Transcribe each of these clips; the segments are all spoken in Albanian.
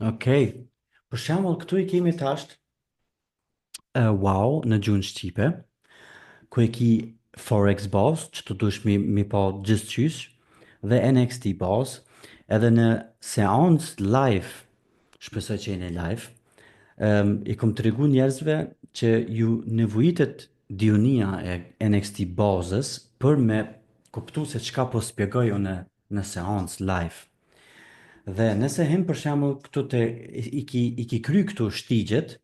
Okej. Për shembull, këtu i kemi tash wow në gjuhën shqipe, ku e ki Forex Boss, që të dush mi pa gjithçysh, dhe NXT Boss, edhe në seancë live, shpresoj që jeni live, i kom të regu njerëzve që ju nevojitet dionia e NXT Bossës për me kuptu se çka po spjegoj unë në seancë live. Dhe nëse him për shembull këtu të i ki kry këtu shtigjet,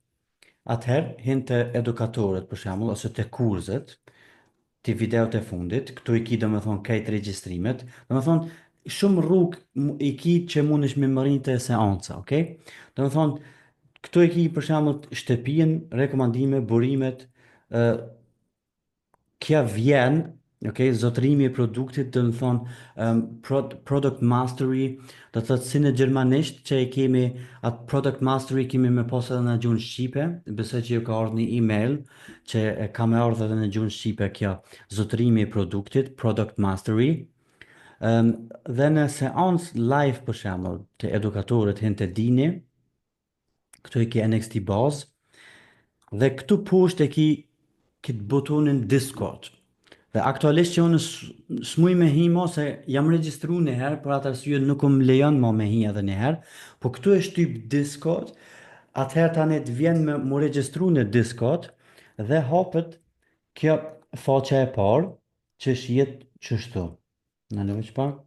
atëherë hin të edukatorët për shembull ose të kurzet, të videot e fundit, këtu i ki do me thonë krejt regjistrimet, do me thonë shumë i ki që mund është me mërin të seanca, okay? Do me thonë, këtu i ki për shembull shtëpinë, rekomandime, burimet, ë kja vjen, okay, zotërimi i produktit, do të thonë product mastery, do të thotë si në gjermanisht që i kemi atë product mastery kemi me pas edhe në gjuhën shqipe, besoj që ju ka ardhur një email që ka me ardhur edhe në gjuhën shqipe kjo zotërimi i produktit, product mastery. Dhe në seancë live për shembull, të edukatorët hin të dini, këtu i ke NXT Buzz, dhe këtu poshtë e ki këtë butonin Discord. Dhe aktualisht që unë s'muj me hi mo se jam regjistru një herë, për atë arsye nuk më lejon mo me hi edhe një herë, po këtu e shtyp Discord, atëherë tani të vjen me mu regjistru në Discord dhe hapet kjo faqe e parë që shihet qështu. Në në veç pak.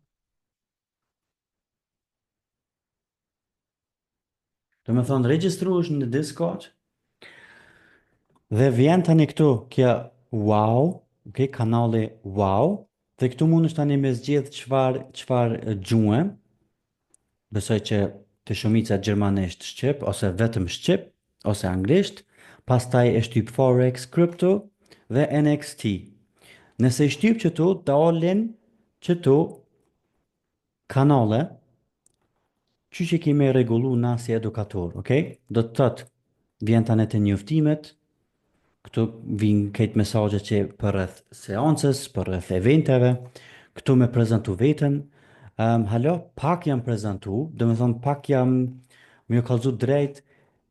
Do me thonë regjistru është në Discord dhe vjen tani këtu kjo wow, okay, kanali wow, dhe këtu mund është tani me zgjedh çfar gjuhë, besoj që të shumica gjermanisht shqip, ose vetëm shqip, ose anglisht, pastaj e shtyp Forex, Crypto dhe NXT. Nëse i shtyp qëtu, dalin qëtu kanale, që që kemi regullu na si edukator, okay? Do të tëtë, vjen tani të njoftimet, këtu vinë këtë mesazhe që për rreth seancës, për rreth eventeve, këtu me prezentu veten. Halo, pak jam prezentu, do me thonë pak jam, më ju kallzu drejt,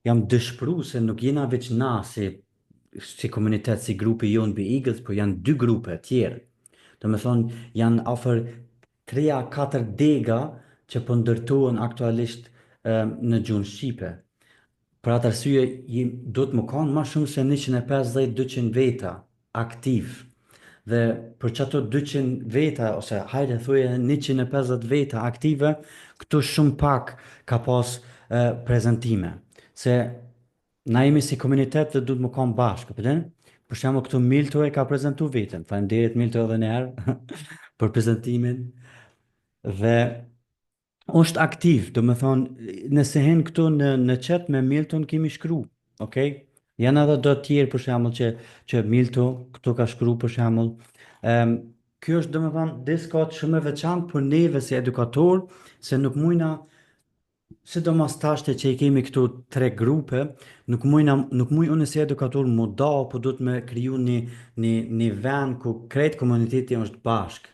jam dëshpëru se nuk jena veç na si komunitet, si grupi jonë Be Eagles, por janë dy grupe tjerë. Do me thonë janë afer 3-4 dega që po ndërtohen aktualisht në gjuhën shqipe. Për atë arsye, do të më kanë ma shumë se 150-200 veta aktiv. Dhe për që ato 200 veta, ose hajde thuje 150 veta aktive, këtu shumë pak ka pas prezentime. Se na jemi si komunitet dhe du të më kanë bashkë, përdin? Për shembull këtu Milto e ka prezentu vetën. Faleminderit Milto edhe një herë për prezentimin. Dhe është aktiv, do me thonë, nëse hen këtu në chat me Milton kemi shkru, okay? Janë edhe do tjerë për shembull që Milto këtu ka shkru për shembull. Um, Kjo është do me thonë Discord shumë e veçantë për neve si edukator, se nuk mujna, sidomos tashte që i kemi këtu 3 grupe, nuk muj unë si edukator mu da, po do të me kriju një vend ku krejt komuniteti është bashk.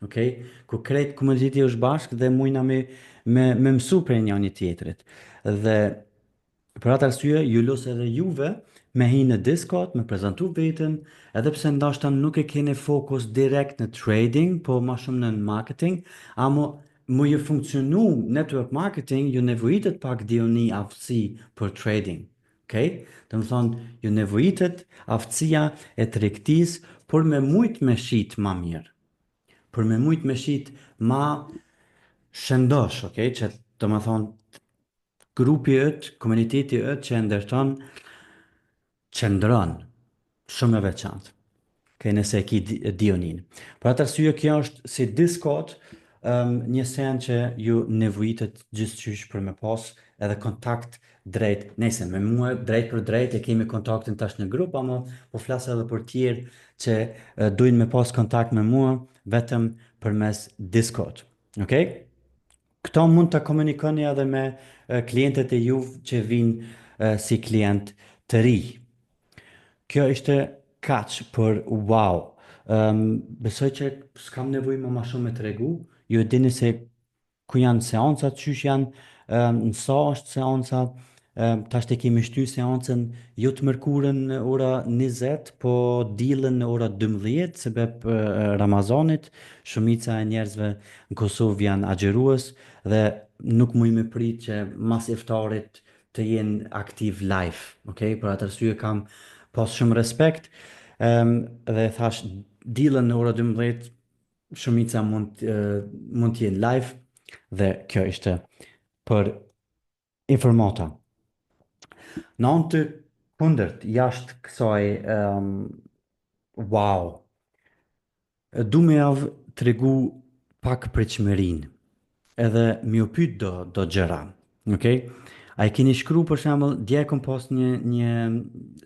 Okay? Ku krejt komuniteti është bashk dhe mujna me mësu për një tjetrit. Dhe për atë arsye, ju los edhe juve me hi në Discord, me prezentu vetën, edhe pse ndoshta nuk e keni fokus direkt në trading, po ma shumë në marketing, amo mu ju funksionu network marketing, ju nevojitet pak dioni aftësi për trading. Okay? Të më thonë, ju nevojitet aftësia e tregtis, por me mujt me shit ma mirë. Për me mujt me shit ma shëndosh, okay? Që të më thonë, grupi ëtë, komuniteti ëtë që ndërton qëndron shumë e veçantë. Okay, nëse e ki Dionin. Për atë arsye kjo është si Discord, një sen që ju nevojitet gjithçysh për me pas edhe kontakt drejt, nëse me mua drejt për drejt e kemi kontaktin tash në grup, ama po flas edhe për tjerë që duin me pas kontakt me mua vetëm përmes Discord. Okay? Këto mund të komunikoni edhe me klientët e juve që vinë si klient të ri. Kjo ishte kaq për wow. Besoj që s'kam nevojë më shumë me tregu. Ju e dini se ku janë seancat, qysh janë në sa është seanca, tash të kemi shty seancën jo të mërkurën në ora 20, po dilën në ora 12, sebeb Ramazanit, shumica e njerëzve në Kosovë janë agjerues dhe nuk mu i me prit që mas iftarit të jenë aktiv live, okay? Për atë arsye kam pas shumë respekt, dhe thash dilën në ora 12, shumica mund të jenë live dhe kjo ishte për informata. Në anë të kundërt, jashtë kësaj, wow, du me javë të regu pak për qëmërin, edhe mi u pyet do gjëra, okay? A i keni shkru për shembull, dje kom pas një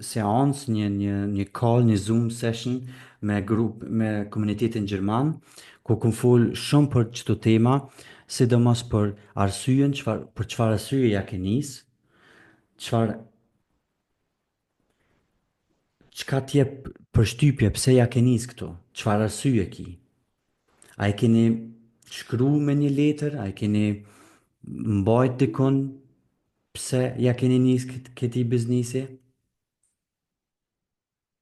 seancë, një call, një Zoom session me grup, me komunitetin gjerman, ku kom fol shumë për çdo tema, sidomos për arsyeën, për çfarë arsye ja ke nis, çfarë çka t'jep përshtypje pse ja ke nis këtu, çfarë arsye ki. A i keni shkru me një letër, a i keni mbajt dikon pse ja keni nis këti biznisi?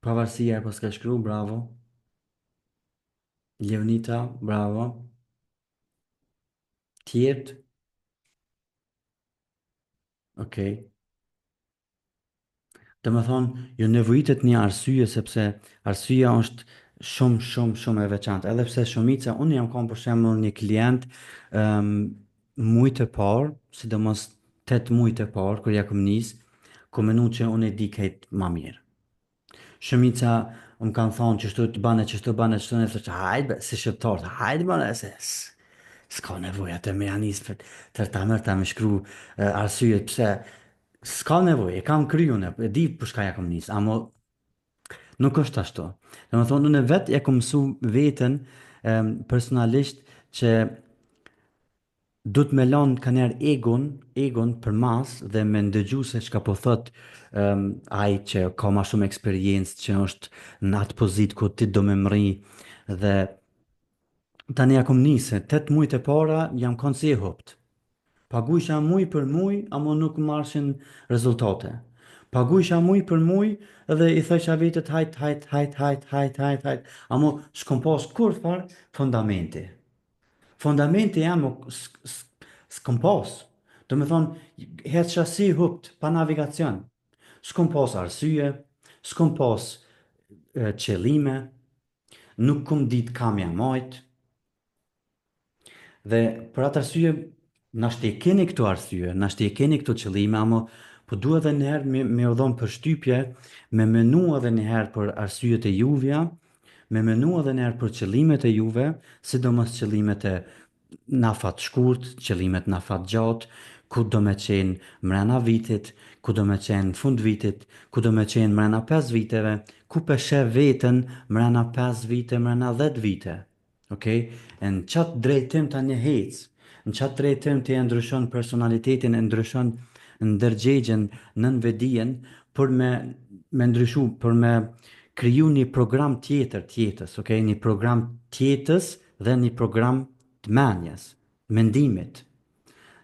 Pavarësia e pas ka shkru, bravo. Leonita, bravo. Tjetë, okej. Dhe më thonë, ju nevojitet një arsye, sepse arsyeja është shumë, shumë, shumë e veçantë. Edhe pse shumica, unë jam kam për shembull një klient, um, mujtë e parë, sidomos 8 mujtë e parë, kur ja kom nis, ku menu që unë e di këtë ma mirë. Shumica më kanë thonë që shtu të bane, që shtu bane, që shtu në thështë, hajde, be, si shqiptarët, hajde bane, s'ka nevoja të me janis për ta mërë ta me shkru arsyet pse, s'ka nevoj, e kam kryu në, e di për shka ja kom nis, amo nuk është ashtu. Dhe më thonë, unë vetë e kom mësu vetën personalisht që du të me lanë kaner egon për mas dhe me ndëgju se çka po thot ai që ka ma shumë eksperiencë, që është në atë pozit ku ti do me mri dhe tani ja kom nisë, 8 mujt e para jam konë si e hopt. Pagujsha muj për muj, amo nuk marshin rezultate. Pagujsha muj për muj edhe i thësha vetet hajt, amo s'kom pas kur far fundamenti. Fundamenti jam s'kom pas. Do me thonë, hetë shasi hupt, pa navigacion. S'kom pas arsye, s'kom pas qëllime, nuk kom dit kam jam majt, dhe për atë arsye, nashtë e keni këto arsye, nashtë e keni këto qëllime, amo po duhet edhe njëherë me u dhon përshtypje, me menu edhe njëherë për arsyet e juvja, me menu edhe njëherë për qëllimet e juve, sidomos qëllimet e na fat shkurt, qëllimet na fat gjatë, ku do me qenë mrena vitit, ku do me qenë fund vitit, ku do me qenë mrena 5 viteve, ku peshe vetën mrena 5 vite, mrena 10 vite. Okej? E në qatë drejtim të një hecë, në qatë drejtim të e ndryshon personalitetin, e ndryshon ndërgjegjen në nënvedien, për me ndryshu, për me kriju një program tjetër tjetës, okay? Një program tjetës dhe një program të menjes, mendimit.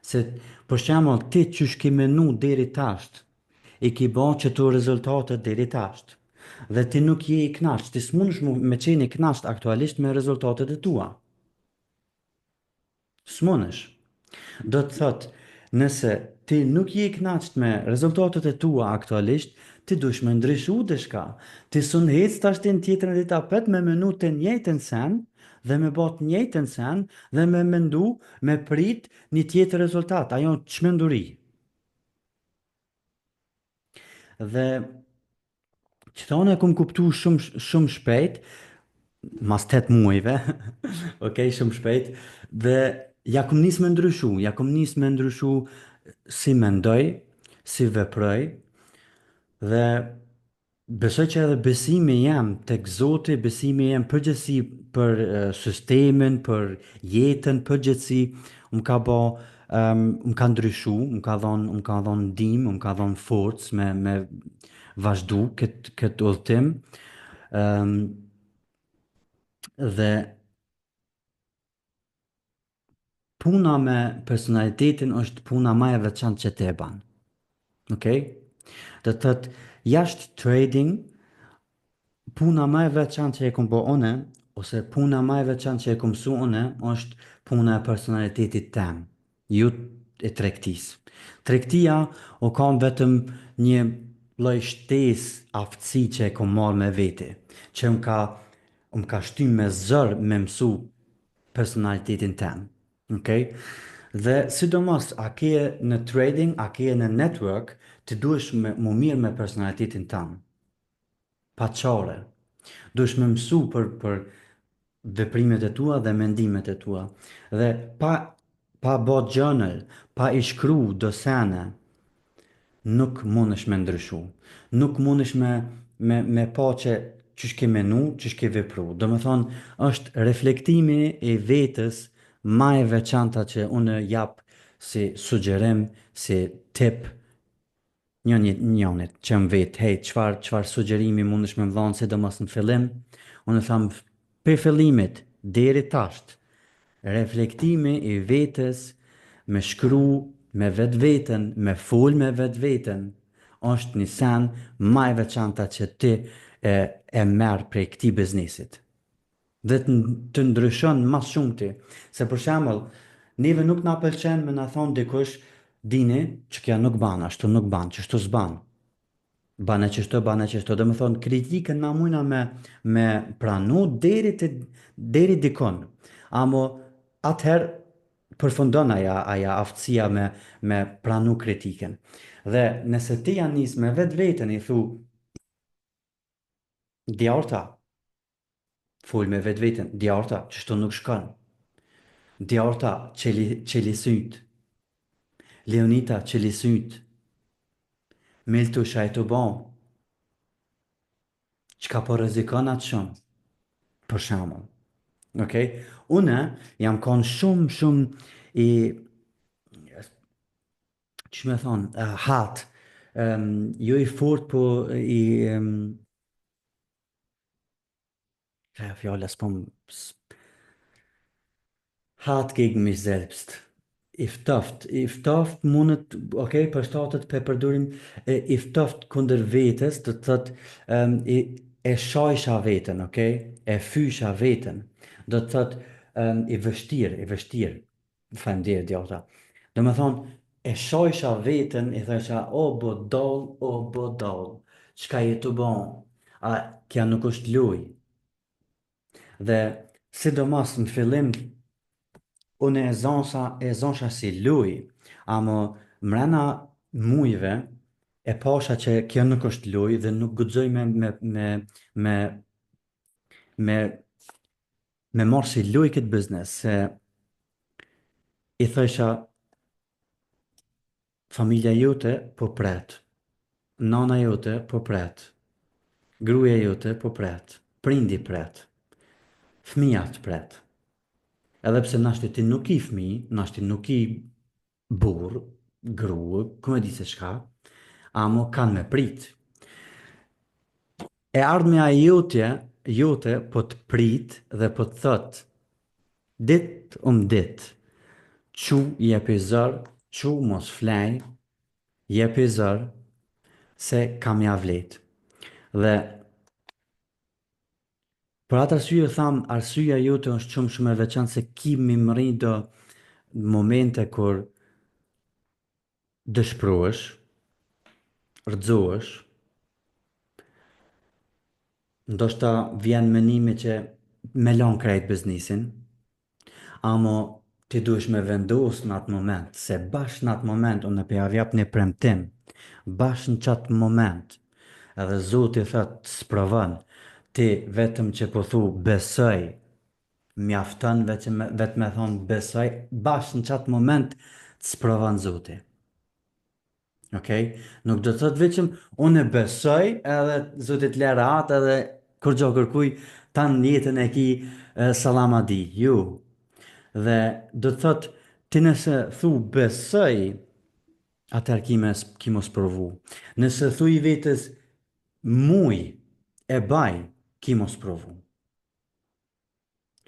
Se, për shembull, ti që shki menu deri tasht, i ki ba që të rezultate deri tasht, dhe ti nuk je i knasht, ti s'munësh me qenë i knasht aktualisht me rezultatet e tua. S'munësh. Do të thot, nëse ti nuk je i knasht me rezultatet e tua aktualisht, ti dush me ndryshu dishka. Ti sun hec tash ti në tjetër në tapet me menu të njëjtën sen, dhe me bot njëjtën sen, dhe me mendu, me prit një tjetër rezultat, ajo çmenduri. Dhe që thonë e kom kuptu shumë shpejt, mas 8 muajve, okay, shumë shpejt, dhe ja kom nis me ndryshu, ja kom nis me ndryshu si mendoj, si veproj, dhe besoj që edhe besimi jam tek Zoti, besimi jam përgjithësi për sistemin, për jetën përgjithësi, më ka bë, më ka ndryshu, më ka dhon ndihmë, më ka dhon forcë me vazhdu këtë udhtim. Um, dhe puna me personalitetin është puna më e veçantë që ti e ban. Okej? Do të thotë jashtë trading, puna më e veçantë që e kom bo une, ose puna më e veçantë që e kom su une, është puna e personalitetit tem, ju e tregtisë. Tregtia o kam vetëm një lloj shtesë aftësi që e kom marrë me vete, që më ka shty me zër me mësu personalitetin tem. Okay? Dhe sidomos, a ke në trading, a ke në network, të duhesh më mirë me personalitetin tam. Pa qare. Duhesh me mësu për veprimet e tua dhe mendimet e tua. Dhe pa bo journal, pa i shkru do sene, nuk mundesh me ndryshu. Nuk mundesh me pa që ç'sh ke menu, ç'sh ke vepru. Do me thonë, është reflektimi i vetës ma e veçanta që unë jap si sugjerim, si tip njënit që më vetë, hej, qfar sugjerimi mundesh me më dhonë, sidomos në fillim, unë tham, për fillimit, deri tasht, reflektimi i vetës, me shkru me vetë vetën, me fol me vetë vetën, është një sen ma e veçanta që ti e merë prej këti biznesit. Dhe të ndryshon mas shumë ti. Se për shemëll, neve nuk na pëlqen me na thonë dikush, dini që kja nuk ban, ashtu nuk ban, që shtu s'ban. Bane që shto, dhe me thonë, kritikën na mujna me pranu deri dikon. Amo atëherë përfundon aja aftësia me pranu kritikën. Dhe nëse ti janë njës me vetë vetën i thu, djarta, full me vetë vetën, djarta, që shto nuk shkon. Djarta, qeli syt. Leonita, qeli syt. Miltu shajtu bon. Qka po rrezikon atë shumë? Për shembull. Okay? Une jam konë shumë i, që me thonë, hat. Jo i fort, po i, ka fjala hat gegen mich selbst. I ftoft mundet, okay, përshtatet për përdurim i ftoft kundër vetës, të thot e shajsha vetën, okay? E fysha vetën. Do të thot i vështirë. Faleminderit djota. Do me thonë, e shajsha vetën, i thesha, o bo dol, çka je të bon, a kja nuk është luj. Dhe sidomos në fillim, unë e zonsha si luj, amo mrena mujve e pasha që kjo nuk është luj dhe nuk guxoj me marrë si luj këtë biznes, se i thësha familja jote po pret, nana jote po pret, gruaja jote po pret, prindi pret, fëmijat pret. Edhe pse nashti ti nuk i fëmi, nashti nuk i burr, grua, ku e di se shka, amo kanë me prit. E ardhmja jote po të prit dhe po të thot, dit dit, qu jepi zër, qu mos flej, jepi zër, se kam ja vlet. Dhe për atë arsye tham, arsyeja jote është shumë e veçantë se ki mi mëri do momente kur dëshpruesh, rëdzohesh, ndoshta vjen menimi që me lan krejt biznisin, amo ti duhesh me vendos në atë moment, se bash në atë moment, unë pe avjap një premtim, bash në qatë moment, edhe Zoti thot, s'provon, ti vetëm që po thu besoj, mjafton vetëm me thonë besoj, bash në qatë moment, s'provon Zoti. Okay? Nuk do të thot vetëm unë besoj edhe Zotit lera atë edhe kur gjo kërkuj tanë jetën e ki salamadi. Ju. Dhe do të thot ti nëse thu besoj atër ki mos provu. Nëse thu i vetës muj e baj ki mos provu.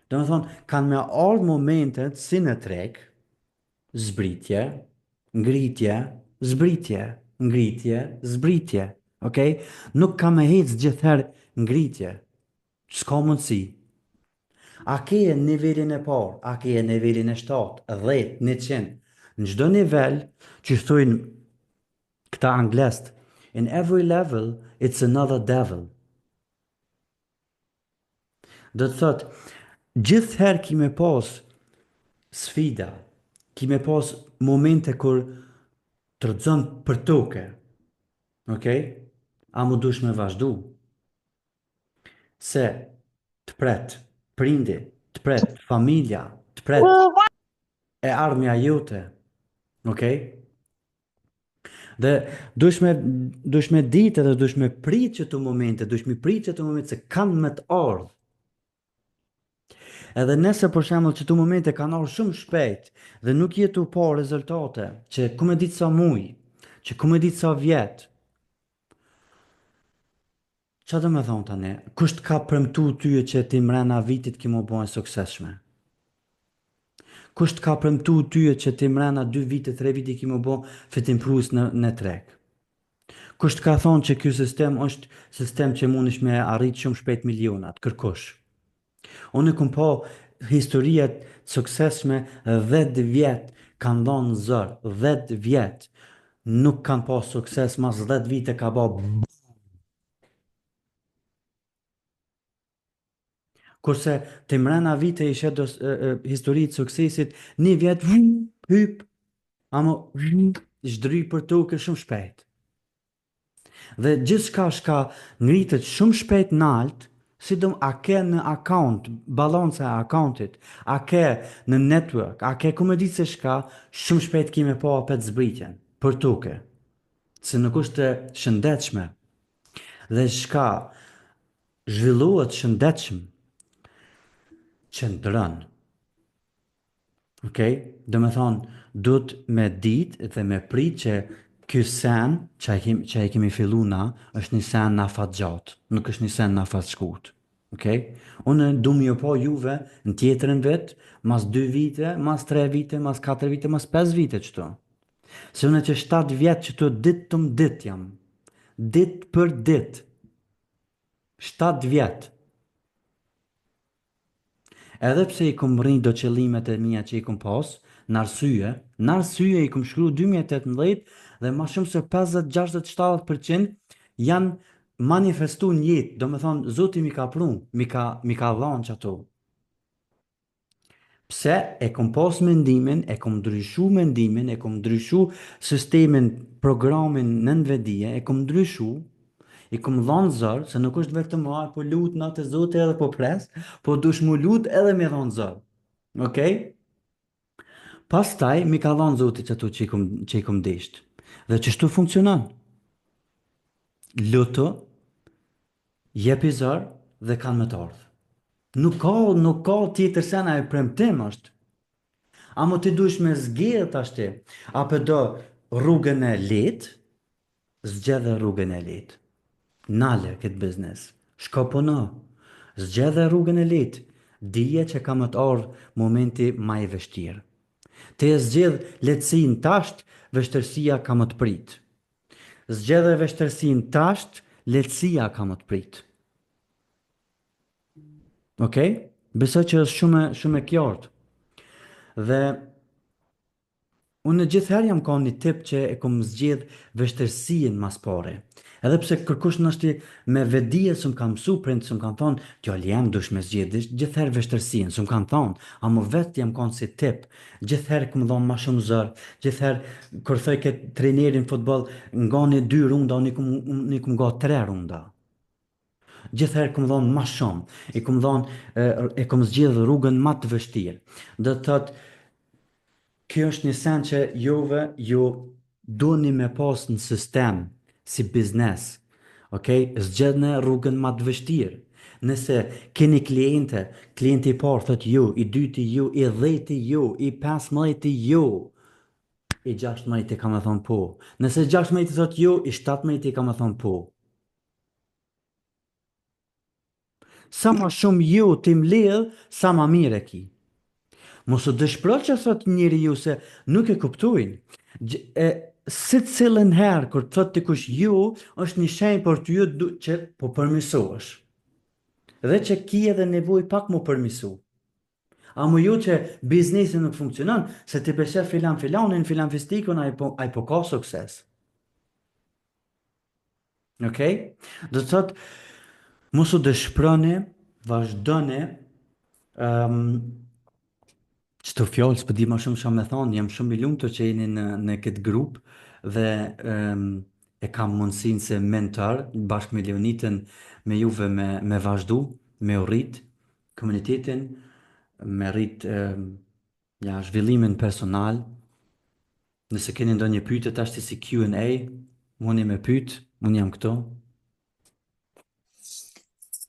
Do më thonë, kanë me ardhë momentet si në trek, zbritje, ngritje, zbritje, ngritje, zbritje. Okej? Nuk ka me hecë gjithherë ngritje. S'ka mundësi. A ke e nivelin e parë, a ke e nivelin e 7, 10, 100. Në çdo nivel, që thujnë këta anglest, in every level, it's another devil. Do të thot, gjithherë kime pas sfida, kime pas momente kur të rëzon për toke, okej? A mu dush me vazhdu? Se të pret, prindi, të pret, familja, të pret, e ardhmja jote, okej? Dhe dush me ditë edhe dush me prit që të momente, dush me prit që të momente se kanë me të ardhë. Edhe nëse për shembull që të momente kanë ardhur shumë shpejt dhe nuk jetu pa rezultate, që ku me ditë sa muj, që ku me ditë sa vjet, qa do me thonë tani? Kusht ka premtu tyje që ti mrena vitit ki mu bojnë sukseshme? Kusht ka premtu tyje që ti mrena 2 vite, 3 vite ki mu bojnë fitim prus në treg? Kusht ka thonë që kjo sistem është sistem që mund është me arrit shumë shpejt milionat, kërkush? Unë kom po historiat suksesshme 10 vjet kanë dhënë zër, 10 vjet nuk kanë pas sukses, mas 10 vite ka ba. Kurse të mrena vite ishe historitë suksesit, një vjet hyp, ama zhdry për toke shumë shpejt. Dhe gjithçka shka ngritet shumë shpejt nalt, si do a ke në account, balanca e accountit, a ke në network, a ke ku me ditë se shka, shumë shpejt kime po apet zbritjen, për toke. Se nuk është e shëndetshme. Dhe shka zhvillohet shëndetshëm, qëndron. Okej? Do me thonë, duhet me ditë dhe me prit që ky sen që e kemi fillu na, është një sen na fat gjatë, nuk është një sen na fat shkurt. Okej? Unë du mi po juve në tjetërën vit, mas 2 vite, mas 3 vite, mas 4 vite, mas 5 vite qëto. Se unë që 7 vjetë që të ditë të më ditë jam. Ditë për ditë. 7 vjetë. Edhe pse i kom rrinë do qëllimet e mija që i kom pas, në arsye i kom shkru 2018 dhe ma shumë se 50, 60, 70% janë manifestu një jetë, do me thonë, Zoti mi ka prun, mi ka dhanë që ato. Pse e kom pas mendimin, e kom ndryshu mendimin, e kom ndryshu sistemin, programin në nënvedije, e kom ndryshu, i kom dhanë zërë, se nuk është vetëm marë, po lutë në të Zotë edhe po pres, po dush mu lutë edhe me dhanë zërë. Okej? Pastaj mi ka dhanë Zotë që ato që i kom deshtë. Dhe që shtu funksionan? Lutë, jepi zërë dhe kanë me të ardhë. Nuk ka tjetër sena e premtim është. Amo ti dush me zgjedh ashti, apo do rrugën e lehtë, zgjedhë rrugën e lehtë. Nale këtë biznes, shko puno, zgjedhë rrugën e lehtë, dije që ka më të ardhë momenti ma i vështirë. Te zgjedh lehtësinë tasht, vështërsia ka më të prit. Zgjedhë vështërsinë tasht, lehtësia ka më të prit. Okej? Besoj që është shumë e qartë. Dhe unë gjithherë jam ka një tip që e kom zgjedh vështërsien mas pare. Edhe pse kërkush nështë me vedije së më kam mësu, prindë së më kam thonë, djali jam dush me zgjedh, gjithherë vështërsien, së më kam thonë, a më vetë jam kanë si tip, gjithherë këmë dhonë ma shumë zërë, gjithherë kër thëj këtë trenerin futbol, nga një 2 runda, unë i këmë nga 3 runda. Gjithherë këmë dhonë ma shumë, e këmë zgjedh rrugën ma të vështirë. Dhe të thëtë, kjo është një sen që ju doni me pas në sistem, si biznes, okay? Zgjedhni rrugën ma të vështirë. Nëse keni klienti i parë thot ju, i dyti ju, i 10 ju, i 15 ju, i 16 ka me thonë po. Nëse 16 thot ju, i 17 ka me thonë po. Sa ma shumë ju ti mledh, sa ma mire ki. Mos u dëshpëro që thot njëri ju se nuk e kuptojnë. Si të cilën herë kur thot dikush ju, është një shenjë për ty që po përmirësohesh. Dhe që ki edhe nevoj pak mu përmisu. A mu ju që biznesi nuk funksionon, se ti peshe filanin, filan fistikun, a i po ka sukses. Okej? Do të thot, mos u dëshproni, vazhdoni, çto fjalë s'po di më shumë çfarë më thonë, jam shumë i lumtur që jeni në këtë grup dhe e kam mundësinë se mentor bashkë me Leonitën, me juve me vazhdu, me u rrit komunitetin, me rrit ja, zhvillimin personal. Nëse keni ndonjë pyetje tash si Q&A, mundi me pyet, unë jam këto.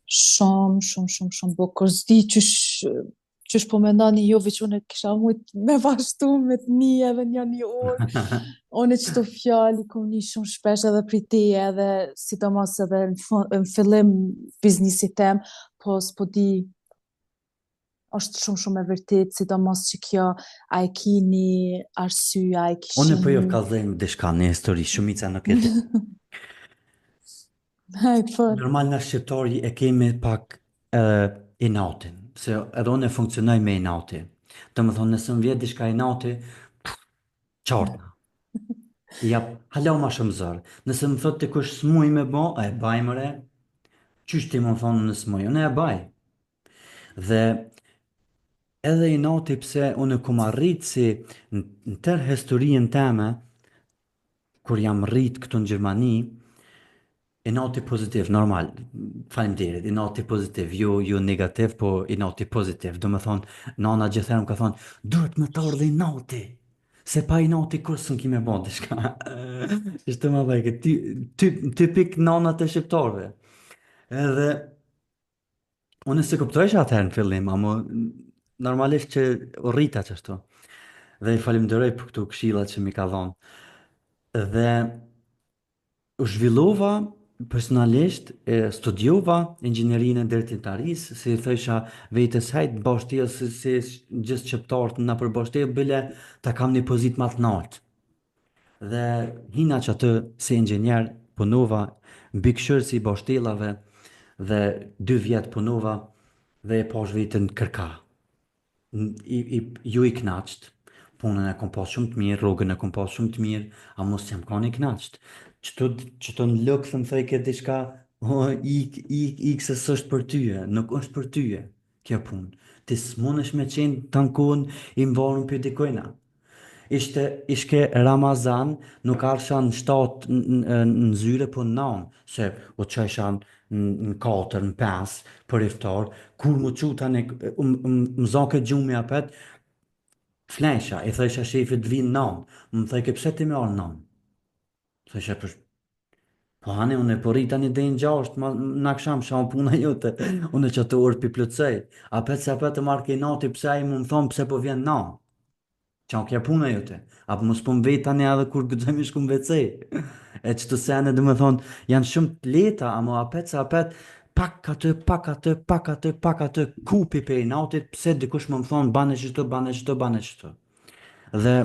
Shumë, shumë, shumë, shumë bukur. S'di qysh po mendoni ju, veç unë kisha mujt me vazhdu me të një edhe një orë. Unë çdo fjalë kom një shumë shpesh edhe prej teje edhe sidomos edhe në fillim biznesit tem, po s'po di është shumë shumë e vërtet, sidomos që kjo a e ki një arsye, a e Unë kishin po ju kallëzoj diçka në histori, shumica nuk e di. Haj, po. Normal në shqiptari e kemi pak inatin, se edhe unë e funksionoj me inati. Të më thonë, nëse më vjetë diçka inati, qartna. Ja, hala ma shumë zërë. Nëse më thotë të kush s'muj me bo, e baj mëre, qysh ti më thonë në s'muj, unë e baj. Dhe edhe inati pse unë kum arrit si në tërë historien teme, kur jam rrit këtu në Gjermani, i noti pozitiv, normal, faleminderit, i noti pozitiv, ju negativ, po i noti pozitiv. Do me thonë, nana gjithërë më ka thonë, duhet me të ardhe i noti, se pa i noti kur së në kime bon të shka. Ishte më dhejke, typik nana të shqiptarve. Edhe, unë se kuptojsh atëherë në fillim, amo normalisht që u rrita qështu. Dhe i falimderoj për këtu këshillat që mi ka dhonë. Dhe u zhvillova personalisht, studiova inxhinerinë e ndërtimtarisë, si thësha vetes hajt bashtia si gjithë shqiptarët na për bashtia bile ta kam një pozitë më të lartë. Dhe hina që atë si inxhinier punova mbi këshërsi i bashtillave dhe 2 vjet punova dhe e pash vetën kërka. Ju i knaqt, punën e kom pas shumë të mirë, rrugën e kom pas shumë të mirë, a mos jam kanë i knaqt. Qëto në lëkë thëmë thëj këtë diçka, ik se s'është për tyje, nuk është për tyje, kjo punë. Ti s'monesh me qenë të ankon i mvarën për dikojna. Ishke Ramazan, nuk arsha në 7 në zyre për në nanë, se o qesha në 4, në 5 për iftar, kur mu quta më zake gjumë apet, flesha, i thësha shefit vinë nanë, më thëjke pse ti me arë nanë? Thësha për po hani, unë e po rrita një dhe në 6, në aksham shama puna jote, unë e që të orë pi plëcej, apet se apet të marrë ke nati pse a i më thonë pse po vjen nanë. Qa kja puna jote, apo mos po më vej tani edhe kur gëzëm ishku më vecej. E që të sene dhe me thonë, janë shumë të leta, amo apet se apet, pak atë, pak atë, pak atë, pak atë, kupi pe i natit, pse dikush më thonë, bane qëto, bane qëto, bane qëto. Dhe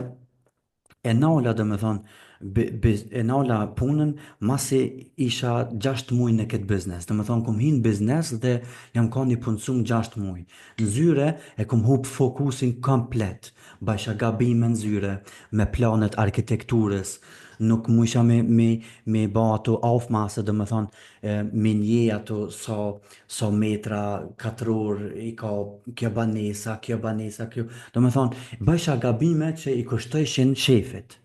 e nala dhe me thonë, e nala punën, masi isha 6 muaj në këtë biznes. Dhe me thonë, kum hinë biznes dhe jam ka një punësum 6 muaj. Në zyre e kum hup fokusin komplet. Bajsha gabime në zyre, me planet arkitekturës, nuk mu isha me ba ato aufmase, dhe me thonë, me nje ato so metra, katror, i ka kjo banesa, kjo banesa, kjo. Dhe me thonë, bajsha gabime që i kushtojshin shefit.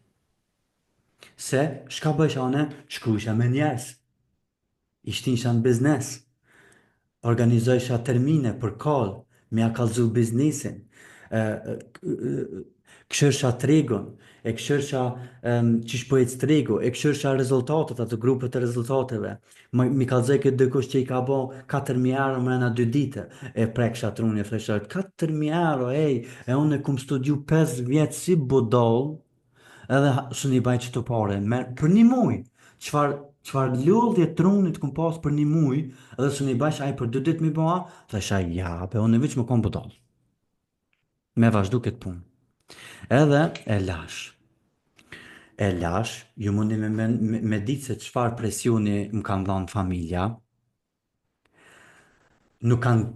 Se, shka bajsha one, shkrujsha me njerës, ishtinsha në biznes, organizojsha termine për call, me a kalzu biznesin, këshërsha tregun, e këshërsha qish po ec tregu, e këshërsha rezultatet, atë grupet e rezultateve. Mi kalzoj këtë dëkush që i ka bo 4.000 euro mrena 2 dite, e preksha trunje, thesha, 4.000 euro, e unë e kum studiu 5 vjetë si budol, edhe së një baj që të pare, për një muj, qfar lullje trunit kum pas për një muj, edhe së një baj që aj për 2 dit mi bëha, thesha, ja, pe unë e vëq më kom budol. me vazhdu këtë punë. Edhe e lash. E lash, ju mundi me ditë se çfarë presioni më kanë dhënë familja. Nuk kanë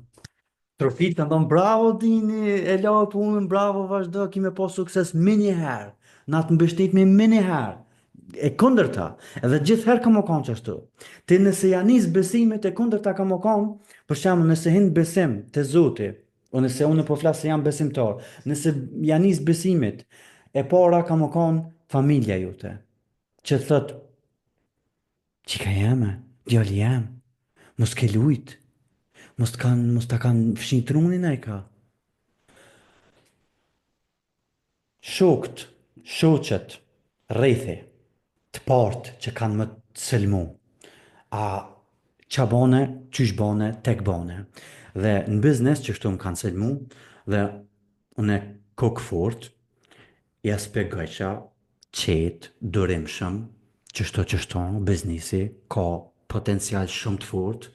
trofit kanë thonë bravo Dini, e la punën, bravo, vazhdo, ki me po sukses mini herë, na të mbështetmi mini herë. E kundërta, edhe gjithherë ka më konë qështu. Ti nëse janis besimet e kundërta ka më konë, për shembull nëse hin besim te Zoti, o nëse unë po flas se jam besimtar, nëse janis besimit, e para ka më konë familja jote, që thot, çika jeme, djali jam, mos ke lujt, mos ta kanë fshin trunin ai ka. Shokët, shoqet, rrethi, të partë që kanë më të selmu, a qa bone, qysh bone, tek bone. Dhe në biznes që shtu më kanë selmu, dhe unë e kokë fort, ja spjegojqa, qetë, durimshëm, që shto, biznesi, ka potencial shumë të fort,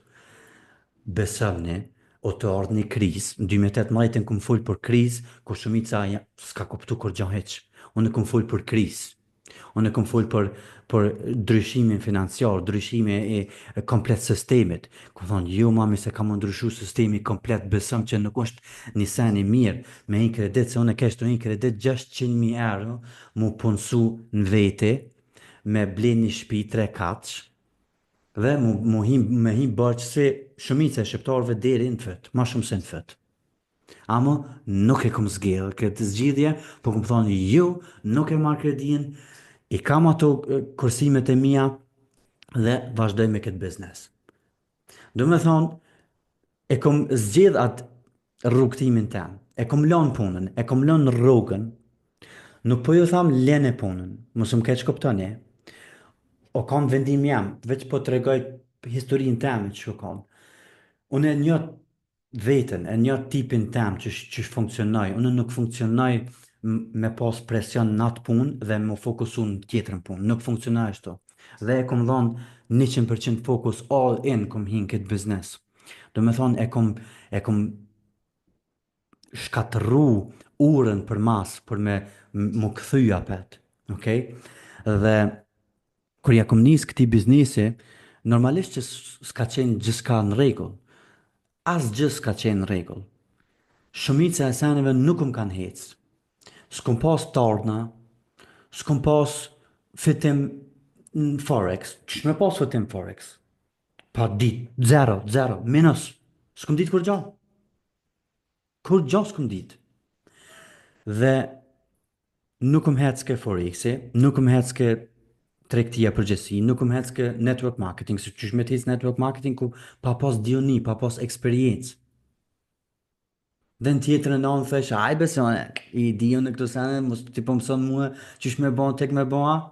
besëvni, o të ardhë një kriz, në 2018 këmë full për kriz, ku shumica s'ka kuptu kur gjo heq. Unë këmë full për kriz. Unë këmë full për ndryshimin financiar, ndryshime e komplet sistemit. Ku thonë, jo mami se kam ndryshu sistemi komplet, besëm që nuk është një sen i mirë, me një kredit, se unë e keshtu një kredit 600.000 euro, mu punsu në vete, me ble një shpi 3 katsh, dhe me him bërë që se shumica e shqiptarëve deri në fët, ma shumë se në fët. Amo nuk e kom zgjedhë këtë zgjidhje, po kom thonë jo, nuk e marrë kredin, i kam ato kursimet e mia dhe vazhdoj me këtë biznes. Do me thonë, e kom zgjedh atë rrugtimin tem, e kom lënë punën, e kom lënë rrugën, nuk po ju tham lene punën, mos më keq kuptoni, o kam vendim jam, veç po të regoj historinë temë që kam. Unë e një vetën, e një tipin temë që funksionoj, unë nuk funksionoj me pas presion në atë punë dhe me fokusu në tjetërën punë, nuk funksionoj ashtu. Dhe e kom dhonë 100% fokus all in kom hinë këtë biznes. Do me thonë e kom shkatëru urën për mas, për me më këthyja petë, okay? Dhe kur ja kom nis këti biznesi, normalisht që s'ka qenë gjithka në rregull. As gjë s'ka qenë në rregull. Shumica e seneve nuk më kanë hecë. S'kom pas tardna, s'kom pas fitim në Forex. Qësh me pas fitim Forex? Pa dit, zero, minus. S'kom dit kur gjo. Kur gjo s'kom dit. Dhe nuk më hecë ke Forexi, nuk më hecë ke tregtia përgjësi, nuk më hecë ke network marketing, se qysh me t'hecë network marketing ku pa pas dioni, pa pas eksperiencë. Dhe në tjetër në anë thesh, aj beson, i dion në këto sene, mos t'i po mëson mua, qysh me bon, tek me bon,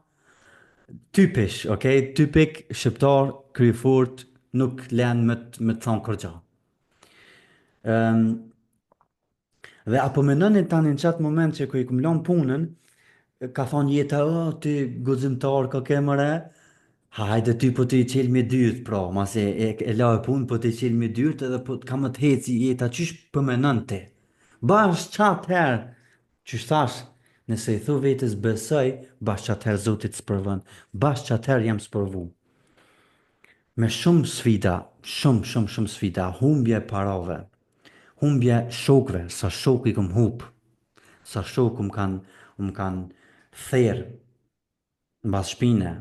typish, okay? Typik, shqiptar, kryfurt, nuk len me të thonë kërgja. Dhe apo menoni tani në qatë moment që ku i kum lon punën, ka thonë jeta, ti guzimtar, ka kemëre, hajde ty po të i qelë me dyrt, pra, mase e la e punë, po të i qelë me dyrt edhe po ka më të heci jeta, qysh pëmenon ti? Bash qatë herë, qysh thash, nëse i thu vetës besoj, bash qatë herë zotit spërvën, bash qatë herë jam spërvu. Me shumë sfida, shumë sfida, humbje parave, humbje shokve, sa shok i këm hupë, sa shok më kanë therë në bas shpine,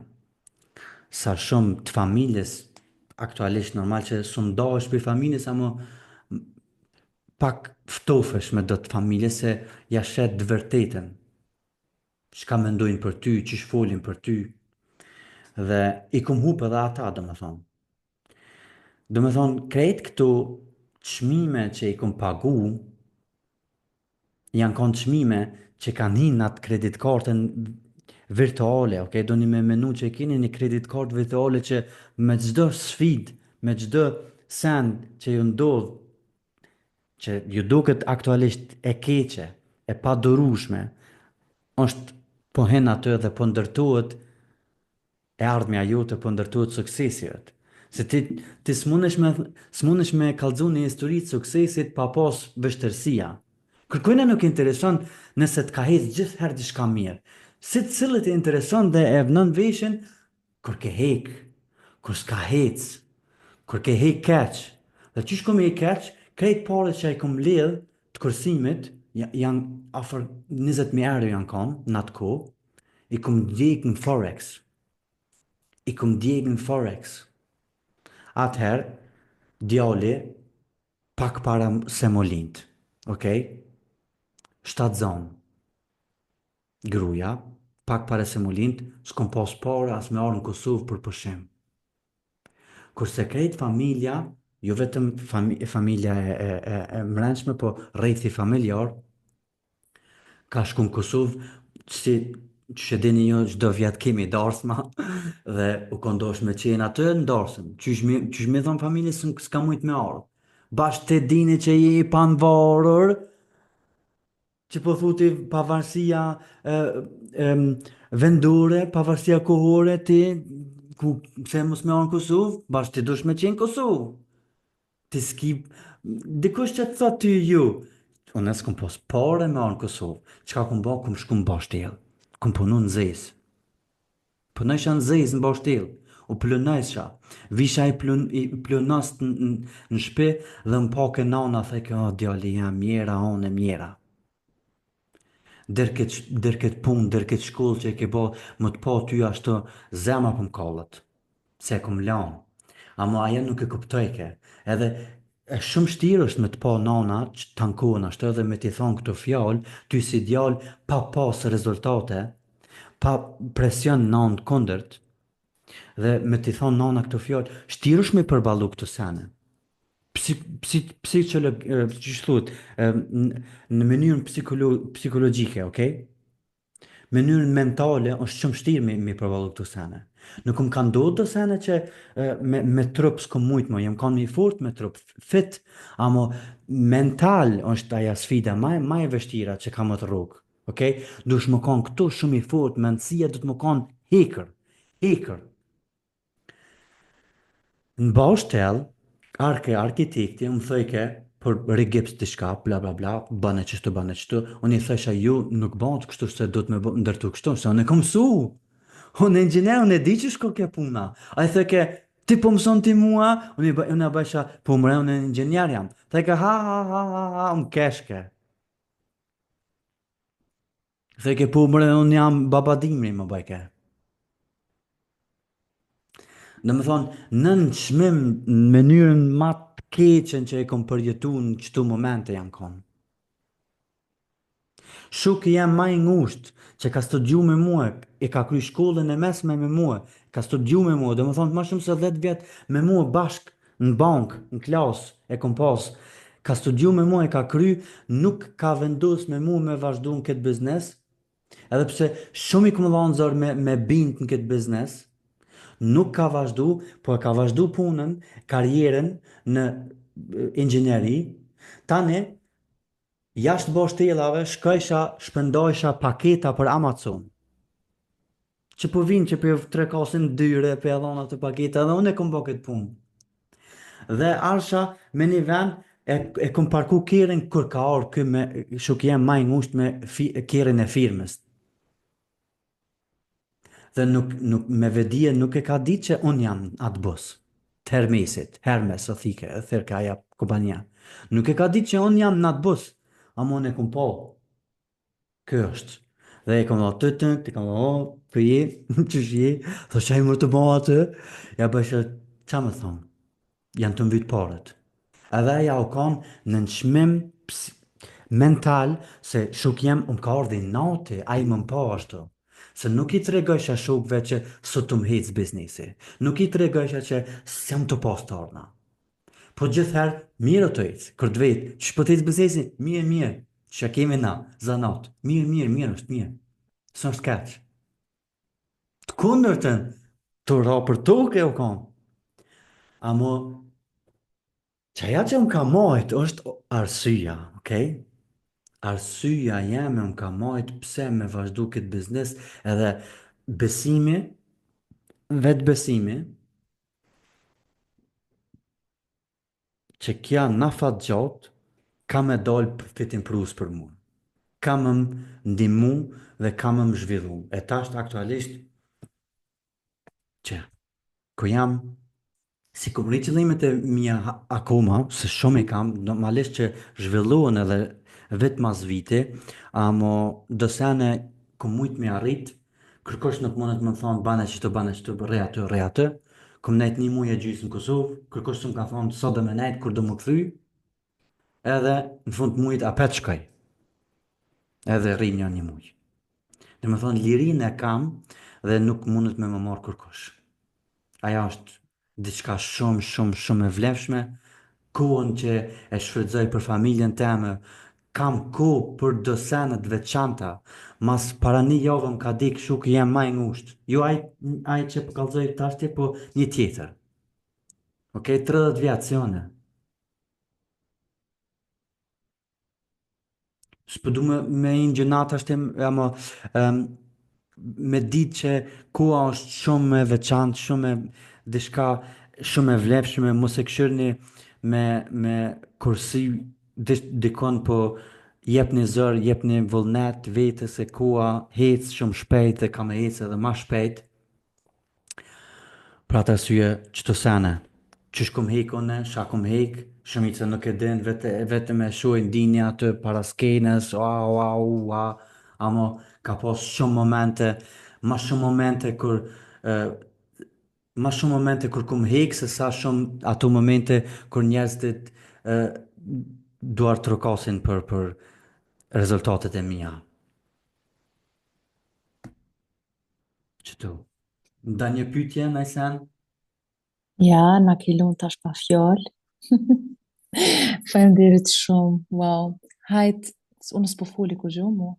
sa shumë të familjes, aktualisht normal që shumë do është për familjes, ama pak ftofesh me do të familjes se ja shet dë vërtetën, çka mendojnë për ty, çish folin për ty, dhe i kom hup edhe ata, do me thonë. Do me thonë, krejt këtu çmime që i kom pagu, janë konë çmime që kanë hinë atë kreditkartën virtuale, okay? Do një me menu që keni një kreditkartë virtuale që me çdo sfid, me çdo send që ju ndodh, që ju duket aktualisht e keqe, e pa dorushme, është po hen aty dhe po ndërtohet e ardhmja jote, po ndërtohet suksesi jot. Se ti s'mundesh me kallëzu një histori të suksesit pa pas vështërsia. Kërkojna nuk intereson nëse të ka hecë gjithherë diçka mirë. Si të cilët e intereson dhe e vënon veshin kur ke hek, kur s'ka hec, kur ke hek keq. Dhe qysh kom hek keq, krejt paret që i kom lidh të kursimit, janë afër 20.000 euro janë kom në atë kohë, i kom djeg në Forex. I kom djeg në Forex. Atëherë, djali pak para se më lind. Okej? 7 zonë. Gruaja, pak para se më lind, s'kom pas parë as me orë në Kosovë për pushim. Kurse krejt familja, jo vetëm familja e mrençme, po rrethi familjar, ka shku në Kosovë, si që dini jo, çdo vjet kemi darsma, dhe u kondosh me qenë atë në darsëm. Qysh mi thonë familjes s'ka mujt me ardhë. Bashkë të dini që je i panvarur, që po thuti pavarësia e, em, vendore, pavarësia kohore ti, ku pse mos me orë në Kosovë, bashkë ti dush me qenë Kosovë. Ti s'ki, dikush që të thot ty ju, unë s'kom pos pare me orë në Kosovë, qka kum bo, kum shku në bashkëtil, kum punu në zes. Punojsha në zes në bashkëtil, u plënojsha, visha i plënos në shpi dhe më pake nana, theke, o, djali jam mjera, onë e mjera. Dërket punë, dërket shkollë që e ke bo, më të po ty ashtu zemra për m'kallët, se e kom lanë. Amo aja nuk e kuptojke. Edhe e shumë shtirë është me të po nana që të tankon ashtu edhe me t'i thonë këto fjallë, ty si djallë pa pas rezultate, pa presion nanë kundërt, dhe me t'i thonë nana këto fjallë, shtirë është me përbalu këto sene. Që thot, në mënyrën psikologjike, okay? Mënyrën mentale është shumë shtirë me përballu këto sene. Nuk më kanë ndodhur të sene që me trup s'kom mujt më, jam kanë mi fort me trup fit, amo mental është aja sfida maj e vështira që kam atë rrugë. Okay? Dush më kanë këtu shumë i fort, mendësia du të më kanë hekër, hekër. Në bashkëtel, arkitekti, më thëjke, për rigips të shka, bla bla bla, bane qështu, unë i thësha ju nuk bëndë kështu se do të me ndërtu kështu, se unë e kom su, unë e inxhinier, unë e di që shko kja puna. A i thëke, ti po mëson ti mua, unë e bësha, po mëre, unë e inxhinier jam. Thëke, ha, unë keshke. Thëke, po mëre, unë jam babadimri, më bëjke. Dhe më thonë, në çmim në mënyrën ma të keqen që e kom përjetu në qëtu momente jam konë. Shuk jam ma i ngusht që ka studiu me mua, e ka kry shkollën e mesme me mua, ka studiu me mua, dhe më thonë, ma shumë se 10 vjetë me mua bashk në bank, në klas, e kom pas, ka studiu me mua, e ka kry, nuk ka vendus me mua me vazhdu në këtë biznes, edhe pse shumë i kom dhanë zërë me bind në këtë biznes, nuk ka vazhdu, po e ka vazhdu punën, karjerën në inxhineri, tani, jashtë boshtelave, shkojsha, shpendojsha paketa për Amazon. Që po vinë që për tre kasin dyre, për e dhona të paketa, dhe unë e kom bo këtë punë. Dhe arsha me një vend, e kom parku kjerin kur ka orë kë me shuk jem ma i ngusht me kjerin e firmës. Dhe nuk me vedije nuk e ka ditë që unë jam atë bus. Të Hermes, o thike, thirka aja kompania. Nuk e ka ditë që unë jam në atë bus, ama unë e kom po. Kjo është. Dhe e kom dhe të kom dhe, për je, që shje, thë që e mërë të bëma atë, ja bëshë, qa më thonë, janë të mbytë parët. Edhe ja u kam në nëshmim mental, se shuk jem, unë ka ardhi nati, a i më më po ashtu. Se nuk i të regojsha shukve që sot të më hecë biznesi. Nuk i të regojsha që s'jam të pas të ardhna. Po gjithherë, mirë të ecë, kër të vetë, që shpët ecë biznesi, mirë, që kemi na, zanat, mirë, është mirë. Së është keqë. Të kundërtën, të ra për toke u kam. Amo, qaja që më ka majtë është arsyja, okej? Arsyja jeme më ka majtë pse me vazhdu këtë biznes edhe besimi, vetë besimi, që kja na fat gjatë, ka me dal fitim prus për mu. Ka më ndimu dhe ka më zhvillu. E tash aktualisht që ku jam, si ku rri qëllimet e mia akoma, se shumë i kam, normalisht që zhvilluan edhe vetë mas vite, amo do sene ku mujt me arrit, kërkosh nuk mundet më thonë bane që të re atë, kom nejt një muj e gjysë në Kosovë, kërkosh të më ka thonë sot dhe me nejt kur do më kthy, edhe në fund të mujt apet shkoj, edhe rri një muj. Dhe me thonë lirin e kam dhe nuk mundet me më marë kërkosh. Aja është diçka shumë e vlefshme, kohën që e shfrytëzoj për familjen teme, kam kohë për do senet veçanta, mas para një javë më ka di kështu që jem maj ngusht. Jo aj që përkallzoj tashti, po një tjetër. Okej, 30 vjetë si one. S'pëdu me një gjënat ashtim, ama me ditë që koha është shumë e veçantë, shumë e diçka shumë e vlefshme, mos e këshirni me kursi dikon po jep një zër, jep një vullnet vetës se koha hecë shumë shpejt dhe ka me hecë edhe ma shpejt. Pra të arsye që të sene, që shkom hek une, shka kom hek, shumica nuk e din, vetëm e shohin ndinja atë para skenës, amo ka pas shumë momente, ma shumë momente kur, ma shumë momente kur kom hek, se sa shumë ato momente kur njerëzit duar të rokasin për rezultatet e mia. Qëtu. Nda një pytje, najsen? Ja, na ke lënë tash pa fjalë. Faleminderit shumë. Wow. Hajt, unë s'po foli kur gjë mu.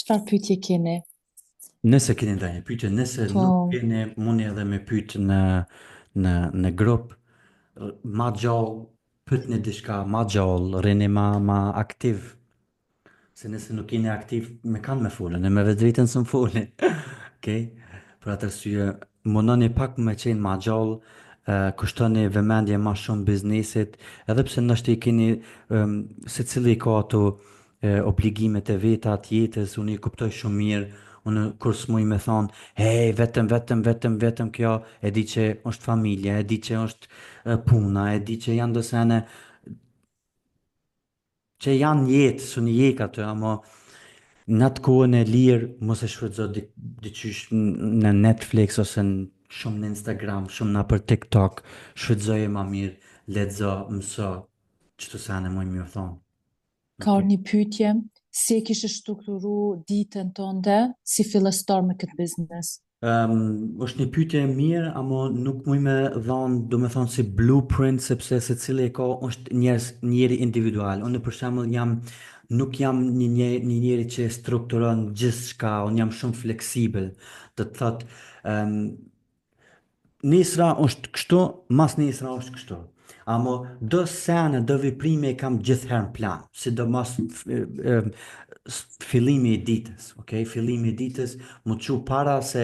Çfarë pyetje keni? Nëse keni ndonjë pyetje, nëse Po, nuk keni, mundi edhe me pyet në grup, ma gjallë, pyetni diçka ma gjallë, rini ma aktiv, se nëse nuk jeni aktiv, me kanë me folën, e me vetë drejtën së më folën. Okej? Për atë arsye, mundoni pak me qenë ma gjallë, kushtoni vëmendje ma shumë biznesit, edhe pse nështë i keni, se cili ka ato obligimet e veta të jetës, unë i kuptoj shumë mirë, unë kur s'muj me thonë, hej, vetëm kjo, e di që është familja, e di që është puna, e di që janë dosene që janë jetë, së një jek atë, ama në atë kohën e lirë, mos e shfrytëzo diqysh në Netflix ose shumë në Instagram, shumë në për TikTok, shfrytëzoje ma mirë, lexo, mëso, që të sene moj më thonë. ka Okay. një pyetje. Si e kishe strukturu ditën tënde si fillestar me këtë biznes? Është një pyetje e mirë, ama nuk muj me dhanë, do me thonë si blueprint, sepse se cili e ka është njeri individual. Unë për shembull nuk jam një njeri që strukturon gjithë shka, unë jam shumë fleksibel. Do të thotë, nisra është kështu, mas nisra është kështu. Amo do sene, do veprime i kam gjithherë në plan, si do mas fillimi i ditës, okay? Fillimi i ditës, mu që para se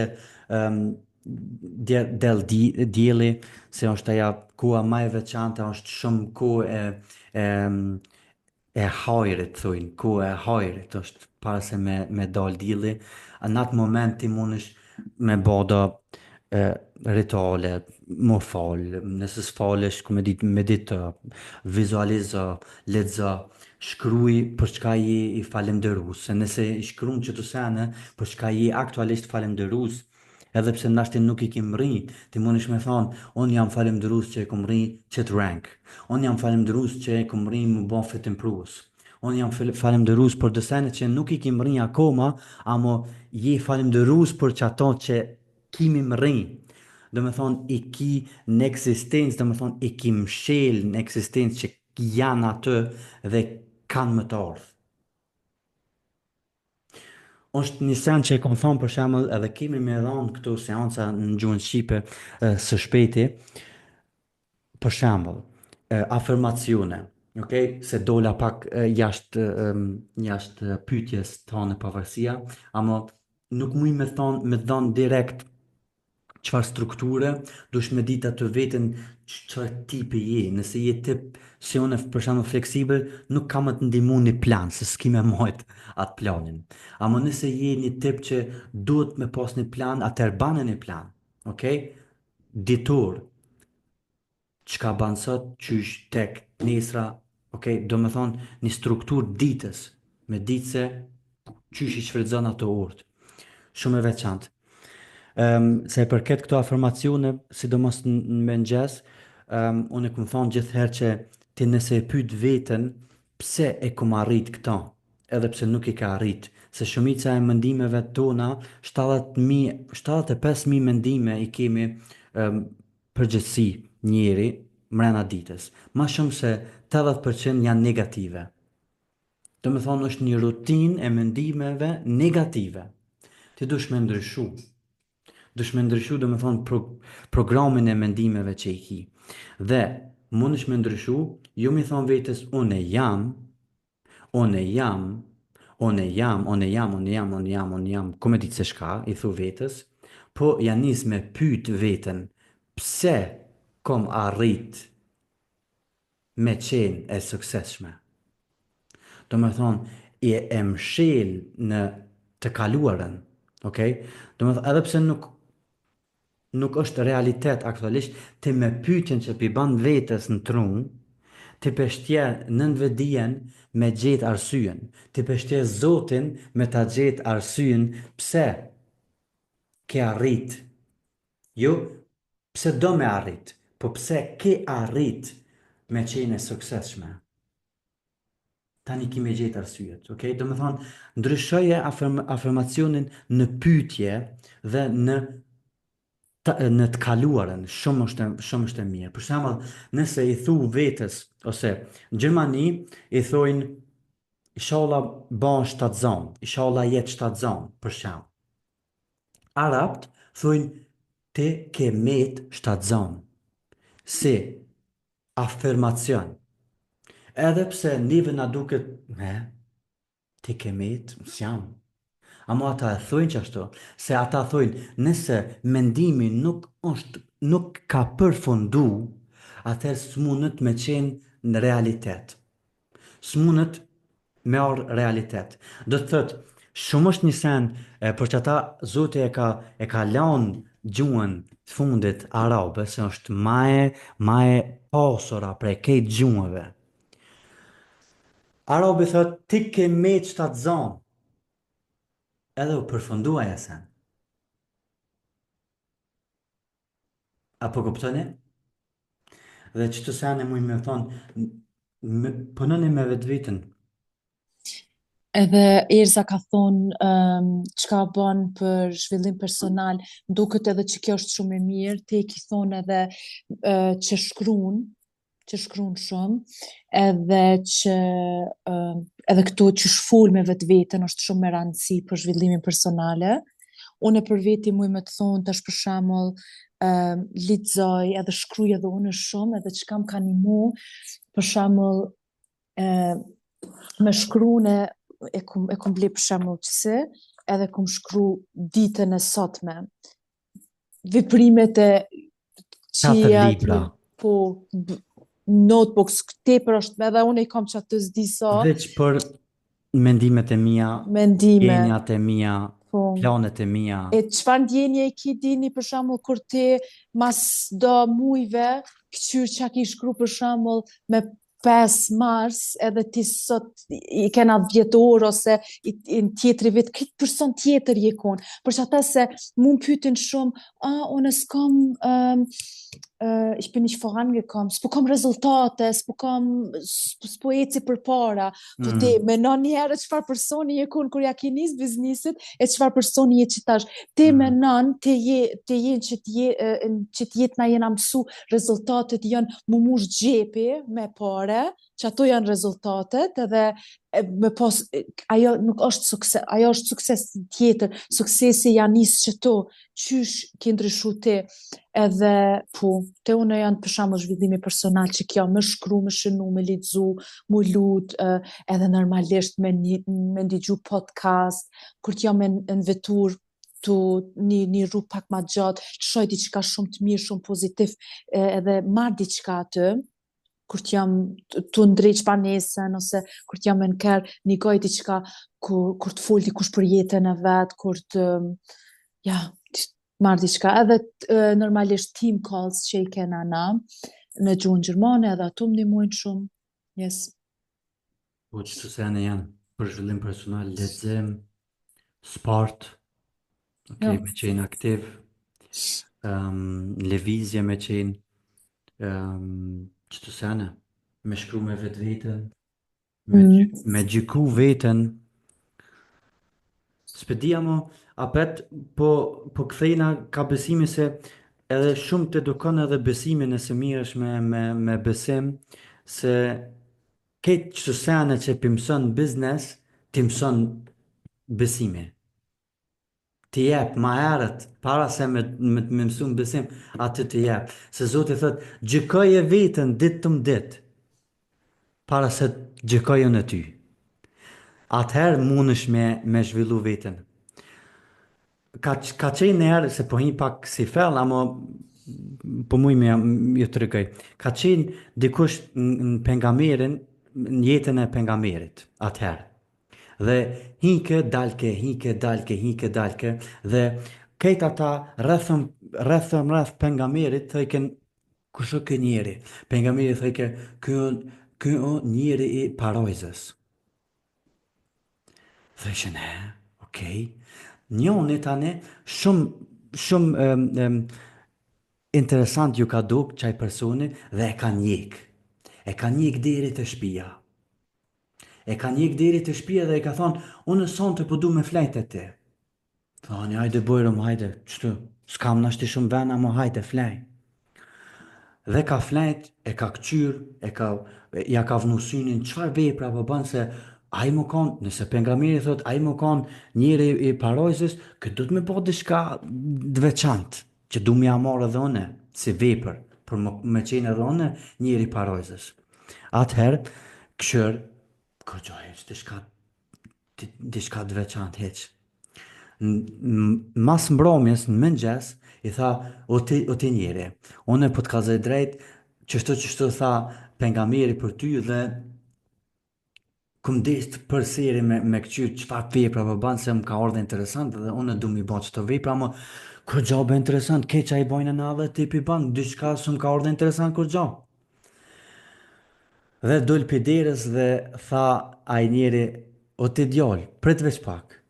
djeli, se është aja kua ma e veçanta, është shumë ku e, e hajrit, thujnë, ku e hajrit, është para se me dal djeli, në atë moment ti mundesh me bodo rituale, më falë, nëse s'falesh, ku me ditë medito, vizualizo, lexo, shkruaj për çka je i falendërues, se nëse i shkruan që të sene, për çka je aktualisht falendërues, edhe pse ndashti nuk i kim rri, ti mundesh me thonë, unë jam falendërues që e kom rri qëtë rank, unë jam falendërues që e kom rri më bon fit improves, unë jam falendërues për dësene që nuk i kim rri akoma, amo je falendërues për që ato që kimi më rri. Do me thonë i ki në eksistencë, do me thonë i ki mshel në eksistencë që janë atë dhe kanë më të ardhë. Është një sen që e kom thonë për shemëll edhe kemi me dhonë këto seanca në gjuhën Shqipe së shpeti, për shembull, afirmacione, okay? Se dola pak jashtë pyetjes tonë pavarësia, ama nuk muj me thonë me dhënë direkt çfarë strukture, dush me ditë atë veten çfarë tipi je. Nëse je tip si unë për shembull fleksibël, nuk ka më të ndihmu një plan, se s'ki me mojt atë planin. Amo nëse je një tip që duhet me pas një plan, atëherë bane një plan. Okej? Ditur, çka ban sot, qysh, tek, nesra, okej? Do me thonë një struktur ditës, me ditë se qysh i shfrytëzon ato orët. Shumë e veçantë. Se i përket këto afirmacione, sidomos në mëngjes, unë e këmë thonë gjithherë që ti nëse e pyet veten pse e kum arrit këto, edhe pse nuk i ka arrit, se shumica e mendimeve tona, 75.000 mendime i kemi përgjithsi njeri mrena ditës. Ma shumë se 80% janë negative. Do me thonë është një rutin e mendimeve negative. Ti dush me ndryshu. Dush me ndryshu, do me thonë, programin e mendimeve që i ki. Dhe, mund është me ndryshu, ju mi thonë vetës, unë e jam, unë e jam, unë e jam, unë e jam, unë e jam, unë e jam, unë e jam, ku me ditë se shka, i thu vetës, po janë nis me pyt vetën, pse kom arrit me qenë e suksesshme. Do me thonë, e mshel në të kaluarën, okay? Do me thonë, edhe pse nuk është realitet aktualisht, ti me pyetjen që pi ban vetës në trum, ti peshtje nën vetdijen me gjetë arsyen, ti peshtje Zotin me ta gjetë arsyen pse ke arrit. Jo, pse do me arrit, po pse ke arrit me qenë e suksesshme. Tani ki me gjetë arsyet, okay? Do me thonë, ndryshoje afirmacionin në pyetje dhe në të kaluarën, shumë është e mirë. Për shembull, nëse i thu vetës, ose në Gjermani i thojnë inshallah ban shtatzon, inshallah jetë shtatzon, për shembull. Arabt thojnë ti ke met shtatzon, si afirmacion. Edhe pse neve na duket, ti ke met, s'jam. Amo ata e thojnë që ashtu, se ata thojnë, nëse mendimi nuk ka përfundu, atëherë s'munët me qenë në realitet. S'munët me orë realitet. Do të thëtë, shumë është një sen, për që ata Zoti e ka lanë gjuhën të fundit arabe, se është ma e pasura prej kejtë gjuhëve. Arabi thëtë, ti ke me që ta të zonë, edhe u përfundua e sen. Apo kuptoni? Dhe që të sen e mujë me thonë, pënëni me vetë vitën. Edhe Erza ka thonë çka bën për zhvillim personal, duket edhe që kjo është shumë e mirë, te ki thonë edhe që shkruan shumë, edhe që edhe këto që shful me vetë vetën është shumë me rëndësi për zhvillimin personale. Unë për veti muj me të thonë tash për shembull lexoj edhe shkruaj edhe unë shumë, edhe që kam ka animu, për shembull me shkruane e kum ble për shembull qëse, edhe kum shkru ditën e sotme. Veprimet e 4 libra. po notebooks, tepër është, edhe unë i kam që atë s'di sa. Veç për mendimet e mia, Mendime. ndjenjat e mia, Po. planet e mia. E çfarë ndjenje e ki dini për shembull kur ti mas do mujve, këqyr çka ki shkru për shembull me 5 mars, edhe ti sot i kena 10 orë ose në tjetëri vit, këtë person tjetër je kon. Për që ata se mund pytin shumë, unë s'kam, ich bin nicht vorangekommen, s'po kam rezultate, s'po eci për para, po ti menon njerë çfarë personi je kon kur ja ki nis biznisit, e çfarë personi je që tash. Ti menon, ti je që t'jetna jena mësu rezultatet janë mu mush gjepi me pare, që ato janë rezultatet, edhe me pas, ajo nuk është sukses, ajo është sukses tjetër, suksesi janë nisë që to, qysh ki ndryshu ti, edhe te une janë për shembull zhvillimi personal që kjo me shkru, me shënu, me lexu, mu lut, edhe normalisht me ndigju podcast, kur t'jam në vetur, tu një rrugë pak ma gjatë, shoj diçka shumë të mirë, shumë pozitiv, edhe marr diçka aty, kur t'jam tu ndreq panesën, ose kur t'jam në ker, një goj diçka kur t'fol dikush për jetën e vet, kur të, ja, marr diçka, edhe normalisht team calls që i kena na, në gjuhën gjermane, edhe ato më ndihmojnë shumë. Yes. Po që të sene janë për zhvillim personal, lexim, sport, Ja. me qenë aktiv, lëvizje me qenë, që të sene, me shkru me vetë vetën, Mm. me gjyku vetën, s'pedia mo, apet, po kthejna ka besimi se edhe shumë të edukon edhe besimin nëse mirë është me besim, se këtë që të sene që pëmëson biznes, të mëson besimi. Të jep ma herët, para se me mësu në besim, atë të jep. Se Zoti thot, gjykoje vetën ditë të ditë, para se të gjykoje në ty. Atëherë mund është me zhvillu vetën. Ka qenë në herë, se po hi pak si fell, ama po muj me ju të rëgaj. Ka qenë dikush në pengamerin, në jetën e pengamerit, atëherë. Dhe hike, dalke, dhe këtë ata rrëth pengamerit, thëjken, kush o kë njeri? Pengamerit thëjke, kë o njeri i parojzës. Thëshën, okej. Njoni tani, shumë interesant ju ka duk qaj personi dhe e ka njek. E ka njek deri të shpia. E ka njek deri të shpia dhe e ka thonë, unë sonte po du me flejt e ti. Thani, hajde bojrëm, hajde, qëtu, s'kam nashti shumë vena, mo hajde, flej. Dhe ka flejt, e ka këqyr, ja ka vënu synin, qëfar vepra po bën se a i më kanë, nëse pengamiri thot, a i më kanë njëri i parojzës, këtë du të me po dishka dveçant, që du me amor edhe one, si vepër, për me qenë edhe one njëri i parojzës. Atëherë, këshër, kërgjoj, dishka dveçant, heq. Mas mbromjes në mëngjes, i tha, o ti njeri, unë po të kazoj drejt, qështu tha pengamiri për ty dhe këmdest për seri me këqyrë qëfar vepra për banë se më ka ardhe interesant dhe unë du mi ba qëto vepra, më kur gjabë interesant, keqa i bojnë në dhe tipi banë, dyshka së më ka ardhe interesant kur gjabë. Dhe dul për derës dhe tha a i njeri, o ti djallë, prit veç pak.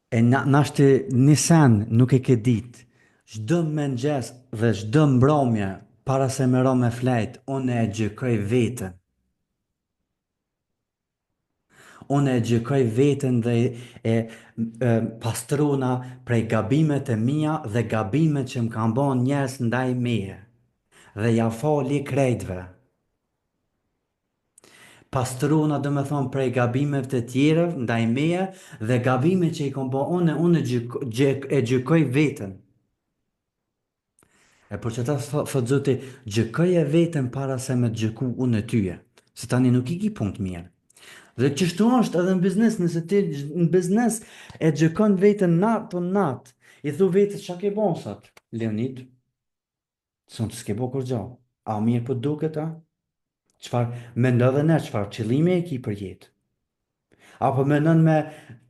E nashti një sen nuk e ke dit, çdo mëngjes dhe çdo mbromje, para se me ro me flejt, unë e gjykoj vetën. Unë e gjykoj vetën dhe pastruna prej gabimet e mia dhe gabimet që më kanë bon njerëz ndaj meje. Dhe ja fali krejtve. Pastruna dhe me thonë prej gabimet të tjere ndaj meje dhe gabimet që i kanë bon unë e gjykoj vetën. E për që ta thot Zoti, gjëkoj e vetën para se me të gjëku unë e tyje. Se tani nuk i ki punë të mirë. Dhe qështu është edhe në biznes, nëse ti në biznes e gjëkon vetën natë, i thu vetës që ke bon sot, Leonid, së të s'ke bo kur gjo, a mirë për duke ta? Qfar, me ndodhe ne, qfar qëllime e ki për jetë? Apo me nën me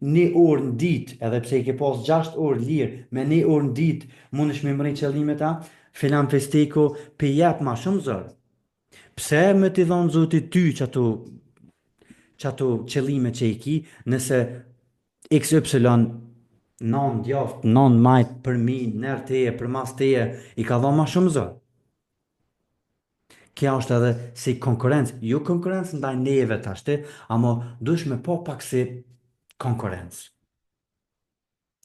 një orë në ditë, edhe pse i ke pas 6 orë lirë, me një orë në ditë, mund është me mëri qëllime ta, filan festiku, për jep ma shumë zërë. Pse me t'i dhonë Zoti ty që ato qëllime që i ki, nëse XY non djaft, non majtë për mi, nërë teje, për mas teje, i ka dhonë ma shumë zërë. Kja është edhe si konkurencë, ju konkurencë ndaj neve të ashti, amo dush me po pak si konkurencë.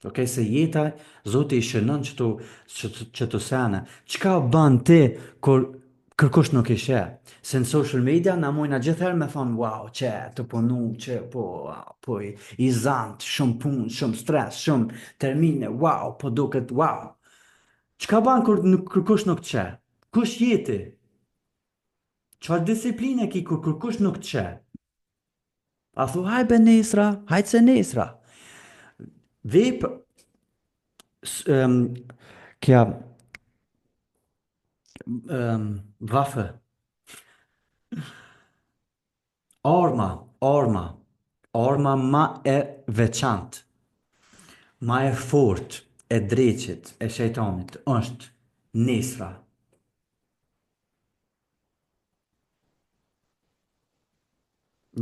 Ok, se jeta, Zoti i shënon që të sene. Qka bën ti kur kërkush nuk i she? Se në social media na mujna gjithherë me thonë, wow, që të punu, që po i zantë, shumë punë, shumë stres, shumë termine, wow, po duket, wow. Qka bën kur kërkush nuk të she? Kush jeti? Qfar disipline ki kur kërkush nuk të she? A thu, hajbe nesra, hajtë se nesra. Kja Waffe, arma ma e veçantë, ma e fortë e dreqit, e shejtanit, është nesra.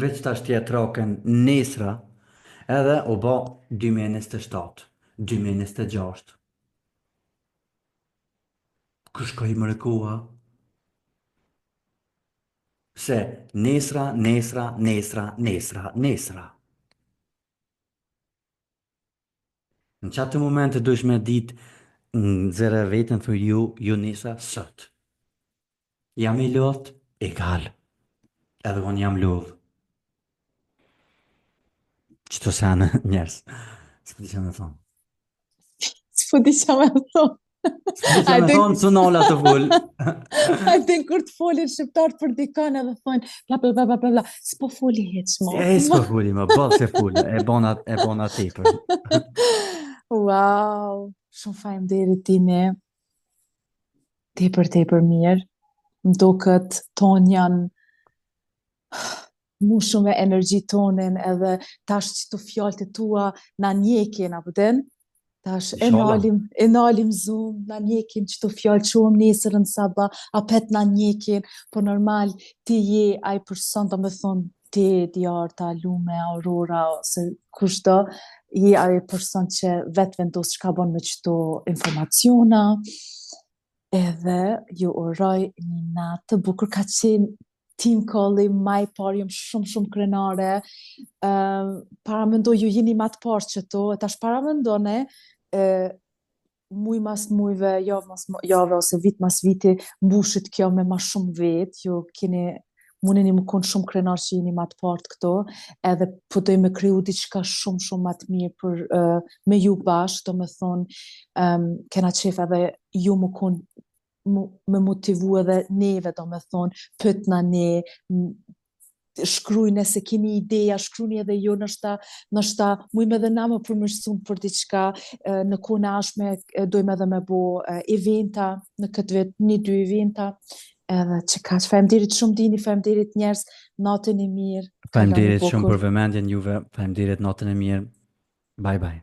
Veç ta shtjet roken nesra, edhe u bë 2027, 2026. Kush ka i mërkua? Se nesra, nesra, nesra, nesra, nesra. Në qatë momente dush me dit në zere vetën thë ju nisa sot. Jam i lot, egal. Edhe unë jam lodh. Qëto sanë njerës. S'po di që me thonë. S'po di që me thonë. S'po di që me Hajde, thonë, su nolla të full. hajde kur të folin shqiptar për dikën edhe thonë bla bla bla bla bla bla. S'po foli hiç E më. s'po fulli më, bëllë se full. E bona tepër. Wow, shumë faleminderit Timi. Tepër mirë. Më duket tonë janë mu shumë me energji tonin edhe tash që të fjallët e tua na njekin, apo den? Tash Inshallah. e nalim Zoom, na njekin që të fjallë quëm nesër në saba, apet na njekin, po normal ti je ai person, do me thonë ti, Djarta, Lume, Aurora, ose kushdo, je ai person që vetë vendos çka bën me qëto informaciona, edhe ju uroj një natë të bukur. Ka qenë team calli ma i parë, jam shumë krenare. Paramendoj ju jeni ma të parë që to, e tash paramendone, muj mas mujve, javë mas javë, ose vit mas viti, mbushit kjo me ma shumë vetë, ju keni muneni më konë shumë krenar që jeni ma të partë këto, edhe po doj me kriju diçka shumë ma të mirë për me ju bashkë, do me thonë, kena qef edhe ju më konë me motivu edhe neve, do me thonë, pëtna ne, shkrujnë se keni ideja, shkrujnë edhe jo, nështa mujme edhe na më përmirësun për diçka, në kone ashme dojmë edhe me bo eventa, në këtë vit, 1-2 eventa, edhe që ka që faleminderit shumë Dini, faleminderit njerës, natën e mirë, kaloni Faleminderit shumë bukur. për vëmendjen juve. Faleminderit, natën e mirë. Bye bye.